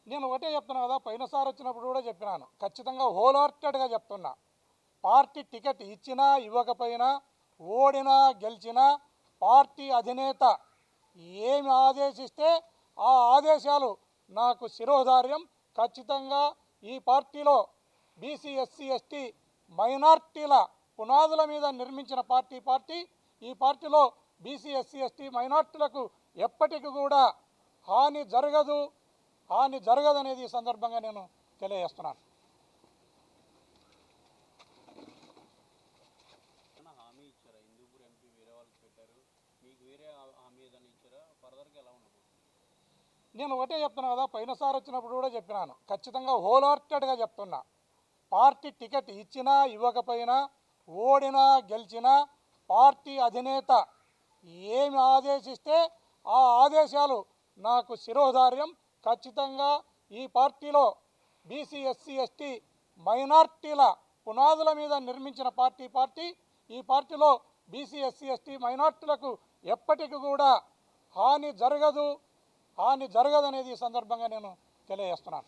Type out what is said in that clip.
నేను ఒకటే చెప్తున్నా కదా, పోయినసారి వచ్చినప్పుడు కూడా చెప్పినాను, ఖచ్చితంగా హోల్ హార్టెడ్గా చెప్తున్నా, పార్టీ టికెట్ ఇచ్చినా ఇవ్వకపోయినా, ఓడినా గెలిచినా, పార్టీ అధినేత ఏమి ఆదేశిస్తే ఆ ఆదేశాలు నాకు శిరోధార్యం. ఖచ్చితంగా ఈ పార్టీలో బీసీ ఎస్సీ ఎస్టీ మైనార్టీల పునాదుల మీద నిర్మించిన పార్టీ ఈ పార్టీలో బీసీ ఎస్సీ ఎస్టీ మైనార్టీలకు ఎప్పటికీ కూడా హాని జరగదనేది ఈ సందర్భంగా నేను తెలియజేస్తున్నాను. నేను ఒకటే చెప్తున్నా కదా, పోయినసారి వచ్చినప్పుడు కూడా చెప్పినాను, ఖచ్చితంగా హోల్ హార్టెడ్గా చెప్తున్నా, పార్టీ టికెట్ ఇచ్చినా ఇవ్వకపోయినా, ఓడినా గెలిచినా, పార్టీ అధినేత ఏమి ఆదేశిస్తే ఆ ఆదేశాలు నాకు శిరోధార్యం. ఖచ్చితంగా ఈ పార్టీలో బీసీ ఎస్సీ ఎస్టీ మైనార్టీల పునాదుల మీద నిర్మించిన పార్టీ ఈ పార్టీలో బీసీ ఎస్సీ ఎస్టీ మైనార్టీలకు ఎప్పటికీ కూడా హాని జరగదనేది ఈ సందర్భంగా నేను తెలియజేస్తున్నాను.